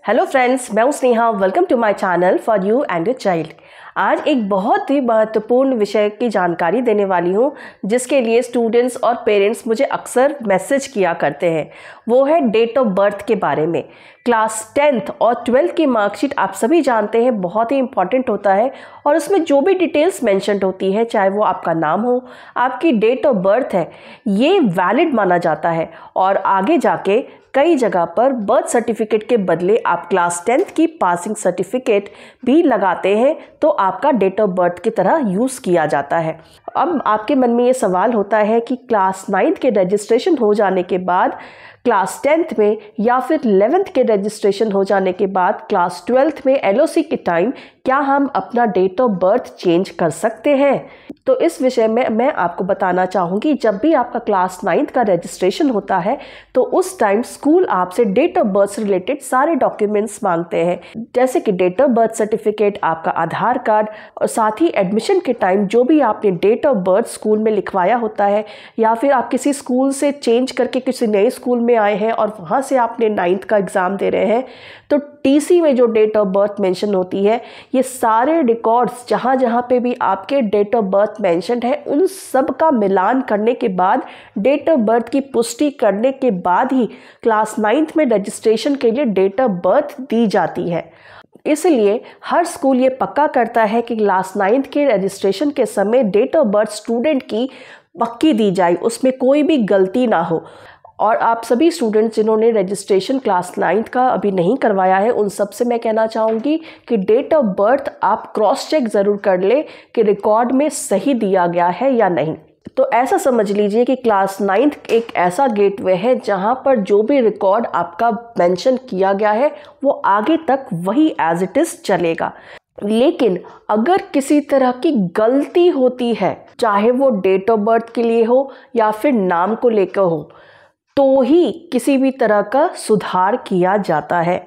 Hello friends, मैं हूं Sneha. Welcome to my channel for you and your child. आज एक बहुत ही महत्वपूर्ण विषय की जानकारी देने वाली हूं, जिसके लिए स्टूडेंट्स और पेरेंट्स मुझे अक्सर मैसेज किया करते हैं। वो है डेट ऑफ बर्थ के बारे में। क्लास 10th और 12th की मार्कशीट आप सभी जानते हैं बहुत ही इंपॉर्टेंट होता है, और उसमें जो भी डिटेल्स मेंशन्ड होती है, चाहे वो आपका नाम हो, आपकी डेट ऑफ बर्थ है, ये वैलिड माना जाता है। और आगे जाके कई जगह पर बर्थ सर्टिफिकेट के बदले आप क्लास 10th की पासिंग सर्टिफिकेट भी लगाते हैं, तो आपका डेट ऑफ बर्थ की तरह यूज़ किया जाता है। अब आपके मन में ये सवाल होता है कि क्लास 9th के रजिस्ट्रेशन हो जाने के बाद क्लास 10th में या फिर 11th के रजिस्ट्रेशन हो जाने के बाद क्लास 12th में LOC के टाइम क्या हम अपना डेट ऑफ बर्थ चेंज कर सकते हैं? तो इस विषय में मैं आपको बताना चाहूँगी, जब भी आपका क्लास 9th का रजिस्ट्रेशन होता है तो उस टाइम स्कूल आपसे डेट ऑफ बर्थ से रिलेटेड सारे डॉक्यूमेंट्स मांगते हैं, जैसे कि डेट ऑफ बर्थ सर्टिफिकेट, आपका आधार कार्ड, और साथ ही एडमिशन के टाइम जो भी आपने डेट ऑफ बर्थ स्कूल में लिखवाया होता है, या फिर आप किसी स्कूल से चेंज करके किसी नए स्कूल में आए हैं और वहाँ से आपने 9th का एग्ज़ाम दे रहे हैं, तो TC में जो डेट ऑफ बर्थ मेंशन होती है, ये सारे रिकॉर्ड्स जहाँ जहाँ पे भी आपके डेट ऑफ बर्थ मेंशन्ड है, उन सब का मिलान करने के बाद, डेट ऑफ बर्थ की पुष्टि करने के बाद ही क्लास 9th में रजिस्ट्रेशन के लिए डेट ऑफ बर्थ दी जाती है। इसलिए हर स्कूल ये पक्का करता है कि क्लास 9th के रजिस्ट्रेशन के समय डेट ऑफ बर्थ स्टूडेंट की पक्की दी जाए, उसमें कोई भी गलती ना हो। और आप सभी स्टूडेंट्स जिन्होंने रजिस्ट्रेशन क्लास 9th का अभी नहीं करवाया है, उन सब से मैं कहना चाहूँगी कि डेट ऑफ बर्थ आप क्रॉस चेक ज़रूर कर ले कि रिकॉर्ड में सही दिया गया है या नहीं। तो ऐसा समझ लीजिए कि क्लास 9th एक ऐसा गेटवे है जहाँ पर जो भी रिकॉर्ड आपका मेंशन किया गया है वो आगे तक वही एज इट इज़ चलेगा। लेकिन अगर किसी तरह की गलती होती है, चाहे वो डेट ऑफ बर्थ के लिए हो या फिर नाम को लेकर हो, तो ही किसी भी तरह का सुधार किया जाता है।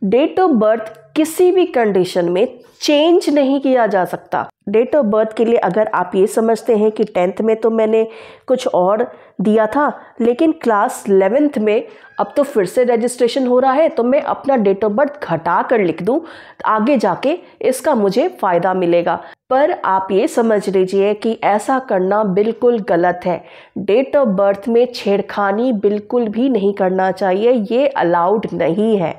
डेट ऑफ बर्थ किसी भी कंडीशन में चेंज नहीं किया जा सकता। डेट ऑफ बर्थ के लिए अगर आप ये समझते हैं कि 10th में तो मैंने कुछ और दिया था, लेकिन क्लास 11th में अब तो फिर से रजिस्ट्रेशन हो रहा है, तो मैं अपना डेट ऑफ बर्थ घटा कर लिख दूं, आगे जाके इसका मुझे फ़ायदा मिलेगा। पर आप ये समझ लीजिए कि ऐसा करना बिल्कुल गलत है। डेट ऑफ बर्थ में छेड़खानी बिल्कुल भी नहीं करना चाहिए, ये अलाउड नहीं है।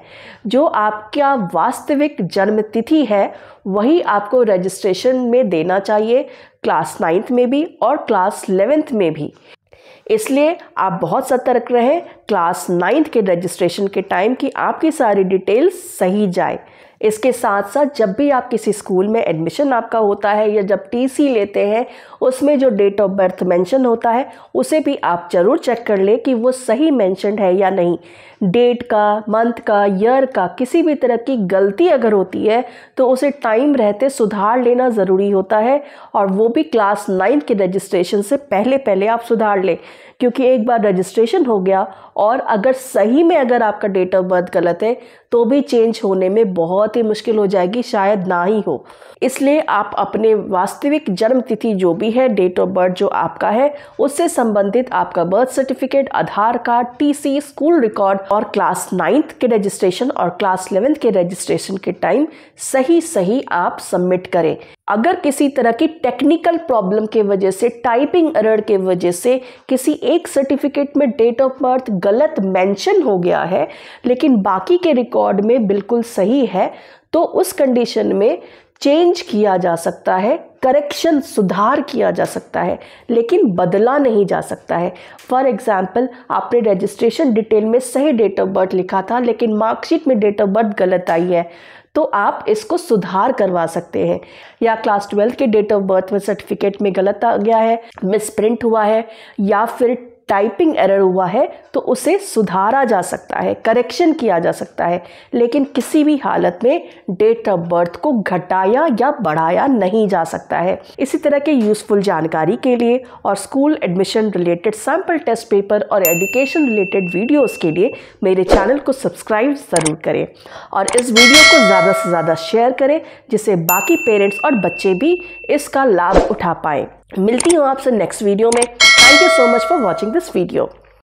जो आपका वास्तविक जन्म तिथि है वही आपको रजिस्ट्रेशन में देना चाहिए, क्लास 9th में भी और क्लास 11th में भी। इसलिए आप बहुत सतर्क रहें क्लास 9th के रजिस्ट्रेशन के टाइम कि आपकी सारी डिटेल्स सही जाए। इसके साथ साथ जब भी आप किसी स्कूल में एडमिशन आपका होता है या जब TC लेते हैं, उसमें जो डेट ऑफ बर्थ मेंशन होता है उसे भी आप ज़रूर चेक कर लें कि वो सही मेंशन्ड है या नहीं। डेट का, मंथ का, ईयर का किसी भी तरह की गलती अगर होती है तो उसे टाइम रहते सुधार लेना ज़रूरी होता है, और वो भी क्लास 9th के रजिस्ट्रेशन से पहले आप सुधार लें। क्योंकि एक बार रजिस्ट्रेशन हो गया और अगर सही में अगर आपका डेट ऑफ बर्थ गलत है तो भी चेंज होने में बहुत ही मुश्किल हो जाएगी, शायद ना ही हो। इसलिए आप अपने वास्तविक जन्म तिथि जो भी है, डेट ऑफ बर्थ जो आपका है, उससे संबंधित आपका बर्थ सर्टिफिकेट, आधार कार्ड, TC, स्कूल रिकॉर्ड और क्लास 9th के रजिस्ट्रेशन और क्लास 11th के रजिस्ट्रेशन के टाइम सही आप सबमिट करें। अगर किसी तरह की टेक्निकल प्रॉब्लम के वजह से, टाइपिंग एरर के वजह से किसी एक सर्टिफिकेट में डेट ऑफ बर्थ गलत मेंशन हो गया है लेकिन बाकी के रिकॉर्ड में बिल्कुल सही है, तो उस कंडीशन में चेंज किया जा सकता है, करेक्शन, सुधार किया जा सकता है, लेकिन बदला नहीं जा सकता है। फॉर एग्जाम्पल, आपने रजिस्ट्रेशन डिटेल में सही डेट ऑफ बर्थ लिखा था लेकिन मार्कशीट में डेट ऑफ बर्थ गलत आई है, तो आप इसको सुधार करवा सकते हैं। या क्लास 12th के डेट ऑफ बर्थ में सर्टिफिकेट में गलत आ गया है, मिसप्रिंट हुआ है या फिर टाइपिंग एरर हुआ है, तो उसे सुधारा जा सकता है, करेक्शन किया जा सकता है, लेकिन किसी भी हालत में डेट ऑफ बर्थ को घटाया या बढ़ाया नहीं जा सकता है। इसी तरह के यूज़फुल जानकारी के लिए और school admission related sample test paper और एजुकेशन रिलेटेड वीडियोस के लिए मेरे चैनल को सब्सक्राइब ज़रूर करें और इस वीडियो को ज़्यादा से ज़्यादा शेयर करें, जिससे बाकी पेरेंट्स और बच्चे भी इसका लाभ उठा पाएँ। मिलती हूँ आपसे नेक्स्ट वीडियो में। Thank you so much for watching this video.